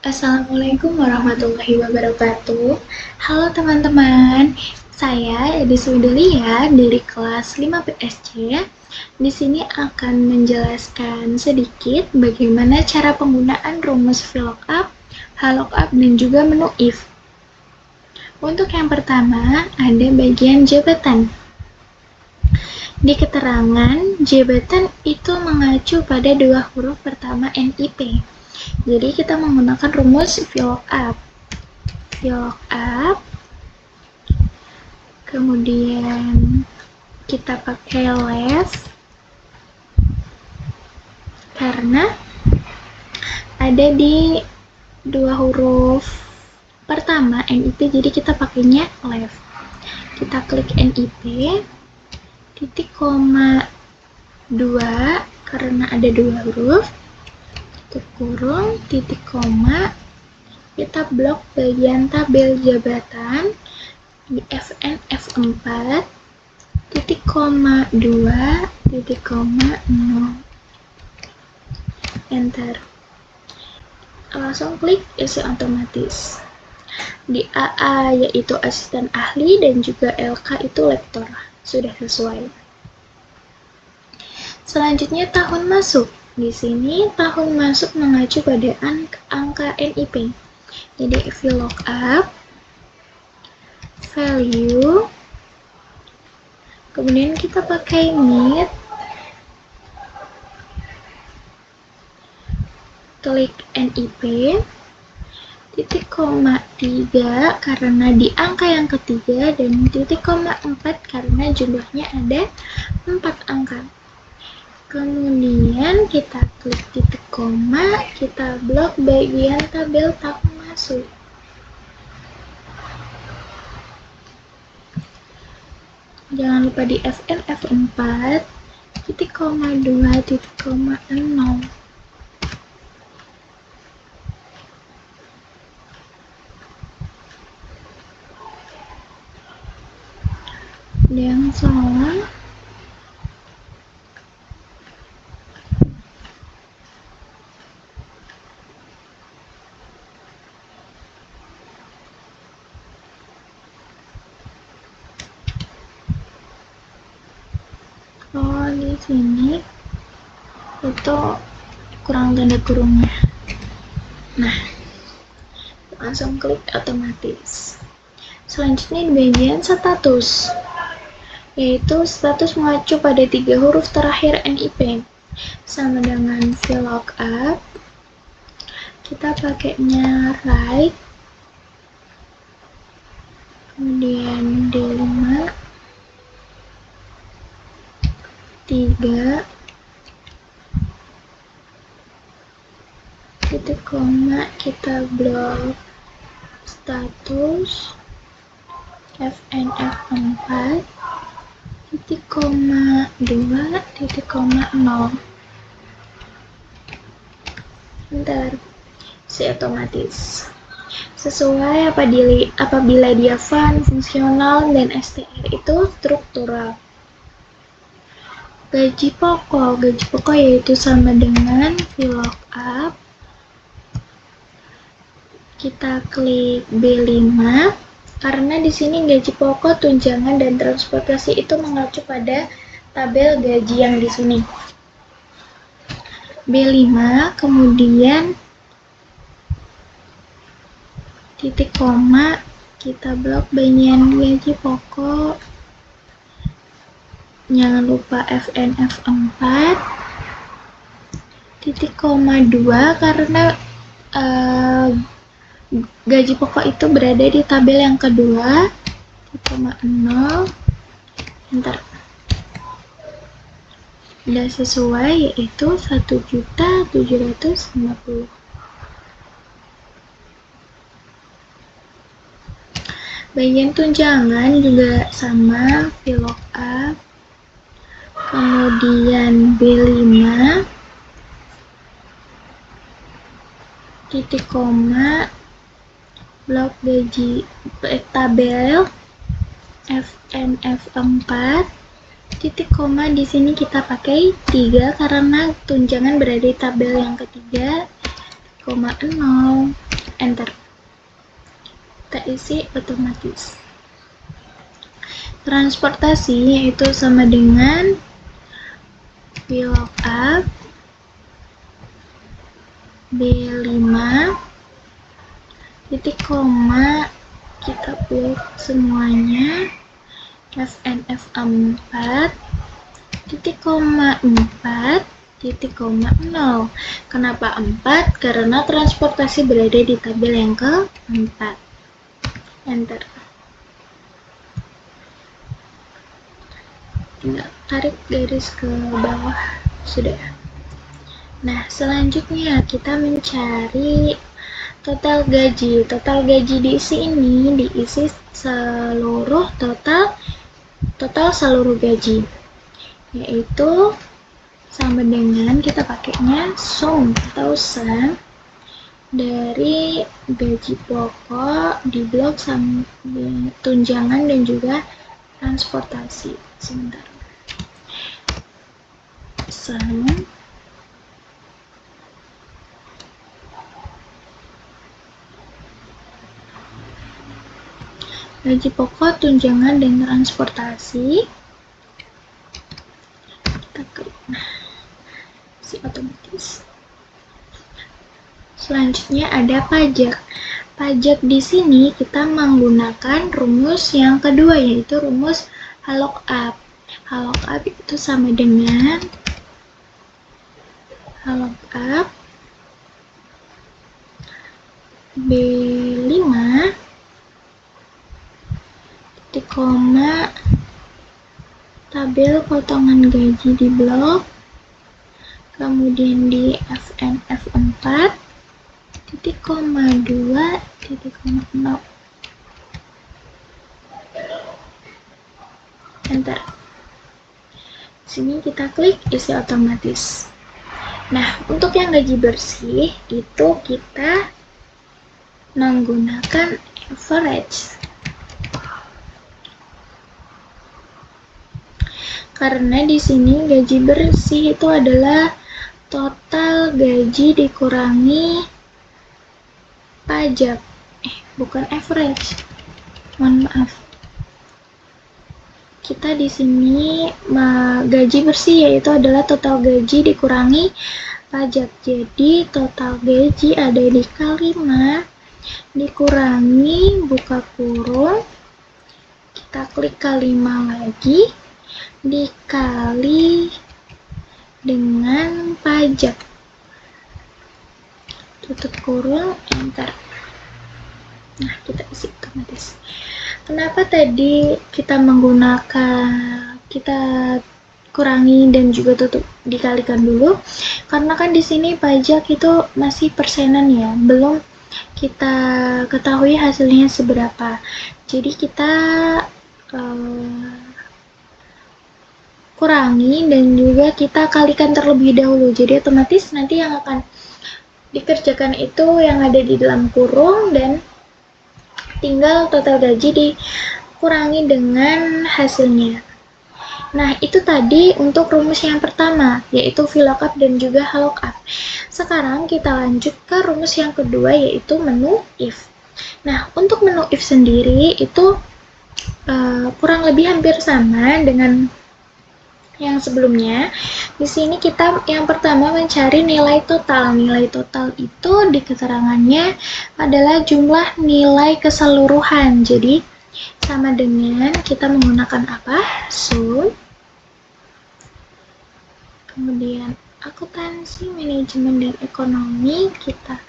Assalamualaikum warahmatullahi wabarakatuh. Halo teman-teman, saya Edi Swidelia dari kelas 5 PSC. Di sini akan menjelaskan sedikit bagaimana cara penggunaan rumus VLOOKUP, HLOOKUP, dan juga menu if. Untuk yang pertama, ada bagian jabatan. Di keterangan, jabatan itu mengacu pada dua huruf pertama NIP. Jadi kita menggunakan rumus VLOOKUP. VLOOKUP, kemudian kita pakai left karena ada di dua huruf pertama NIP, jadi kita pakainya left. Kita klik NIP, titik koma 2 karena ada dua huruf, tutup kurung, titik koma, kita blok bagian tabel jabatan di Fn F4, titik koma 2, titik koma 0, enter. Langsung klik isi otomatis. Di AA yaitu asisten ahli dan juga LK itu lektor, sudah sesuai. Selanjutnya tahun masuk. Di sini tahun masuk mengacu pada angka NIP. Jadi VLOOKUP value, kemudian kita pakai need, klik NIP, titik koma 3 karena di angka yang ketiga, dan titik koma 4 karena jumlahnya ada 4 angka. Kemudian kita klik titik koma, kita blok bagian tabel tahun masuk. Jangan lupa di Fn F4, titik koma 2, titik koma 0. Yang salah. Oh, di sini itu kurang tanda kurungnya. Nah, langsung klik otomatis. Selanjutnya di bagian status, yaitu status mengacu pada 3 huruf terakhir NIP. Sama dengan VLOOKUP, kita pakainya right, kemudian D5, 3, titik koma, kita blok status Fn F4, titik koma 2, titik koma 0, enter. Si otomatis sesuai apabila dia fungsional, dan STR itu struktural. Gaji pokok yaitu sama dengan VLOOKUP. Kita klik B5 karena di sini gaji pokok, tunjangan, dan transportasi itu mengacu pada tabel gaji yang di sini. B5, kemudian titik koma, kita blok bagian gaji pokok. Jangan lupa Fn F4, titik koma 2 karena gaji pokok itu berada di tabel yang kedua, titik koma 0, enter. Sudah sesuai, yaitu 1.750.000. Bagian tunjangan juga sama, VLOOKUP, kemudian B5, titik koma, blok gaji tabel Fn F4, titik koma, di sini kita pakai 3 karena tunjangan berada di tabel yang ketiga, 0, enter. Kita isi otomatis. Transportasi yaitu sama dengan VLOOKUP B5 titik koma, kita blok semuanya, FNF4 titik koma 4 titik koma 0. Kenapa 4? Karena transportasi berada di tabel yang keempat. Enter. Tinggal tarik garis ke bawah, sudah. Nah, selanjutnya kita mencari total gaji. Total gaji diisi ini diisi seluruh total seluruh gaji, yaitu sama dengan kita pakainya sum atau sum dari gaji pokok di blok tunjangan dan juga transportasi. Sebentar. Sum gaji pokok, tunjangan, dan transportasi. Kita klik. Nah, si otomatis. Selanjutnya ada pajak. Pajak di sini kita menggunakan rumus yang kedua, yaitu rumus HLOOKUP. HLOOKUP itu sama dengan HLOOKUP B5 titik koma tabel potongan gaji di blok, kemudian di FNF4 titik koma 2 titik koma 0. Enter. Sini kita klik isi otomatis. Nah, untuk yang gaji bersih itu kita menggunakan average. Karena di sini gaji bersih itu adalah total gaji dikurangi pajak. Bukan average. Mohon maaf. Kita di sini gaji bersih yaitu adalah total gaji dikurangi pajak. Jadi total gaji ada di K5 dikurangi buka kurung, kita klik K5 lagi, dikali dengan pajak, tutup kurung, enter. Nah, kita isi otomatis. Kenapa tadi kita kurangi dan juga tutup dikalikan dulu? Karena kan di sini pajak itu masih persenan ya, belum kita ketahui hasilnya seberapa. Jadi kita kurangi dan juga kita kalikan terlebih dahulu. Jadi otomatis nanti yang akan dikerjakan itu yang ada di dalam kurung dan tinggal total gaji dikurangi dengan hasilnya. Nah, itu tadi untuk rumus yang pertama, yaitu VLOOKUP dan juga HLOOKUP. Sekarang kita lanjut ke rumus yang kedua, yaitu menu if. Nah, untuk menu if sendiri itu kurang lebih hampir sama dengan yang sebelumnya. Di sini kita yang pertama mencari nilai total. Nilai total itu di keterangannya adalah jumlah nilai keseluruhan. Jadi sama dengan kita menggunakan apa? Sum. Kemudian akuntansi, manajemen, dan ekonomi, kita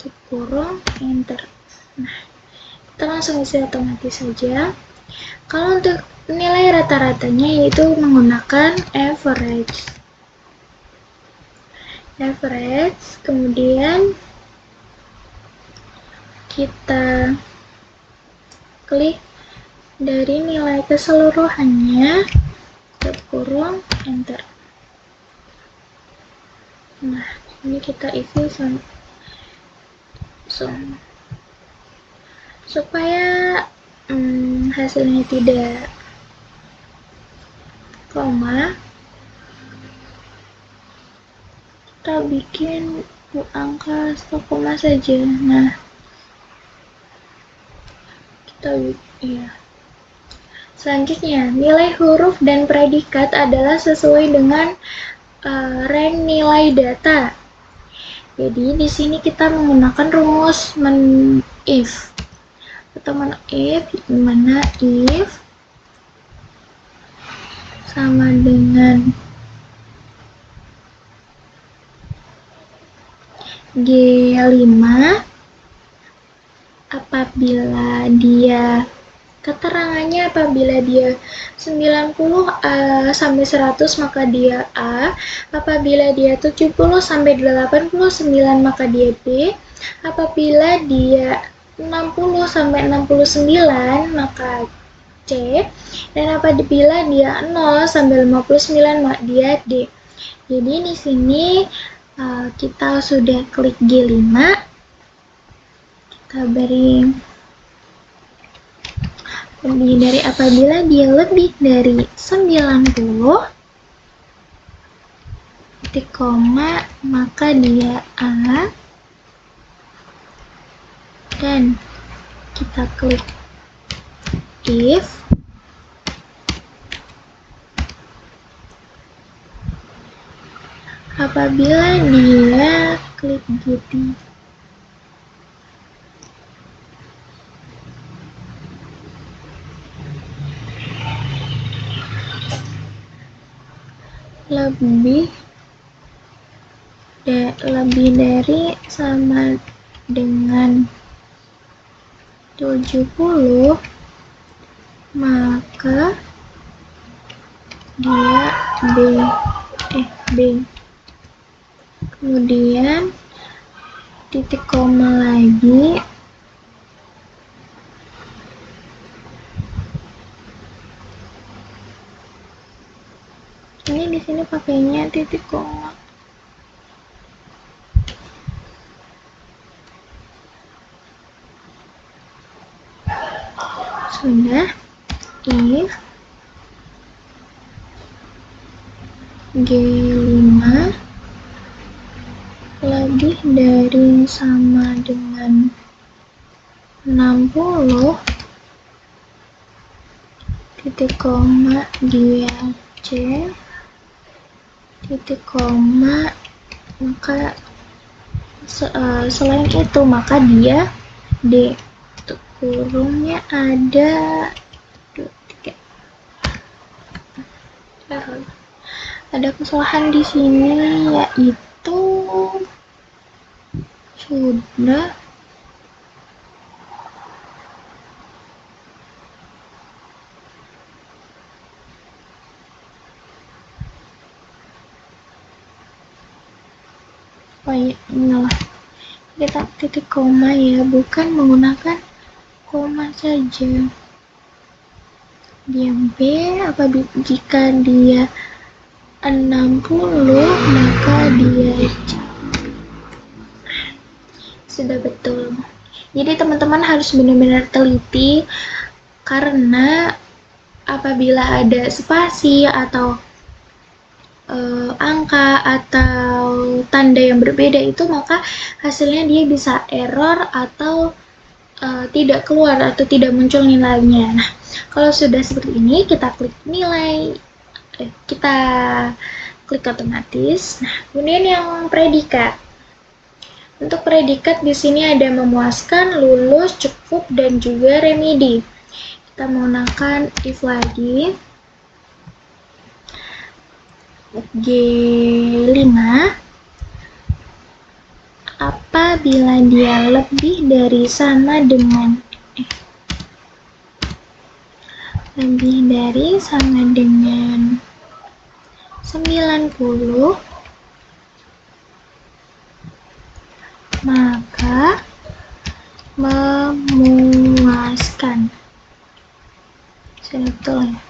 tutup kurung, enter. Nah, kita langsung isi otomatis saja. Kalau untuk nilai rata-ratanya yaitu menggunakan average. Kemudian kita klik dari nilai keseluruhannya, tutup kurung, enter. Nah, ini kita isi supaya hasilnya tidak koma, kita bikin angka 1 koma saja. Nah, atau ya. Selanjutnya, nilai huruf dan predikat adalah sesuai dengan rank nilai data. Jadi di sini kita menggunakan rumus if atau if, di mana if sama dengan G5 apabila dia keterangannya apabila dia 90 sampai 100 maka dia A, apabila dia 70 sampai 89 maka dia B, apabila dia 60 sampai 69 maka C, dan apabila dia 0 sampai 59 maka dia D. Jadi di sini kita sudah klik G5, kita beri lebih dari, apabila dia lebih dari 90 titik koma maka dia A, dan kita klik if apabila dia klik gitu lebih dari sama dengan 70 maka dia B. Kemudian titik koma lagi, ini di sini pakainya titik koma. Sudah, if G5 lebih dari sama dengan 60 titik koma dia C, titik koma maka selain itu maka dia D. Untuk kurungnya ada kesalahan di sini, yaitu sudah inilah kita titik koma ya, bukan menggunakan koma saja. Dia B, apabila jika dia 60 maka dia C. Sudah betul. Jadi teman-teman harus benar-benar teliti, karena apabila ada spasi atau angka atau tanda yang berbeda itu, maka hasilnya dia bisa error atau tidak keluar atau tidak muncul nilainya. Nah, kalau sudah seperti ini, kita klik nilai, kita klik otomatis. Nah, kemudian yang predikat. Untuk predikat di sini ada memuaskan, lulus, cukup, dan juga remedi. Kita menggunakan if lagi. G5 apabila dia lebih dari sama dengan 90 maka memuaskan. Betul ya,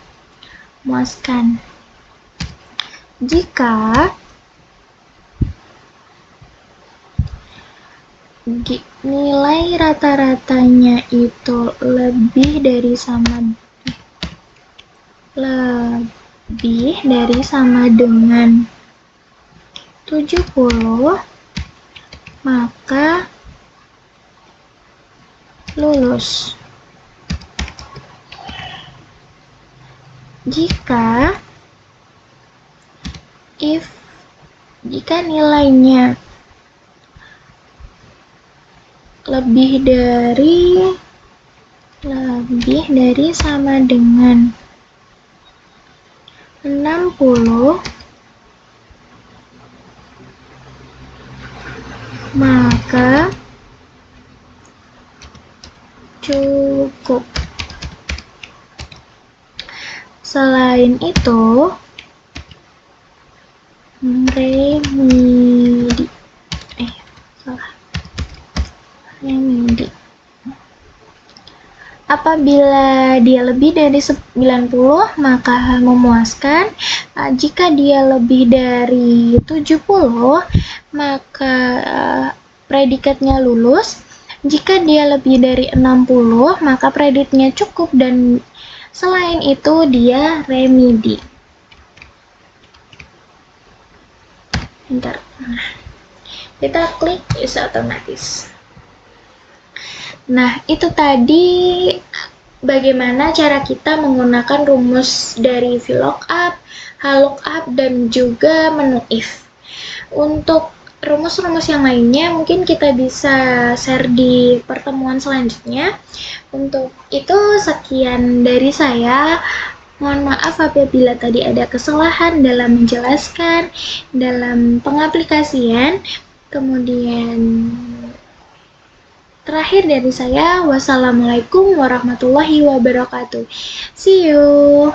memuaskan. Jika nilai rata-ratanya itu lebih dari sama dengan 70 maka lulus. jika nilainya lebih dari sama dengan 60, maka cukup. Selain itu, remedi. Apabila dia lebih dari 90, maka memuaskan. Jika dia lebih dari 70, maka predikatnya lulus. Jika dia lebih dari 60, maka predikatnya cukup, dan selain itu dia remedi. Bentar. Kita klik bisa otomatis. Nah, itu tadi bagaimana cara kita menggunakan rumus dari VLOOKUP, HLOOKUP, dan juga menu if. Untuk rumus-rumus yang lainnya mungkin kita bisa share di pertemuan selanjutnya. Untuk itu sekian dari saya. Mohon maaf apabila tadi ada kesalahan dalam menjelaskan, dalam pengaplikasian. Kemudian terakhir dari saya, wassalamualaikum warahmatullahi wabarakatuh. See you.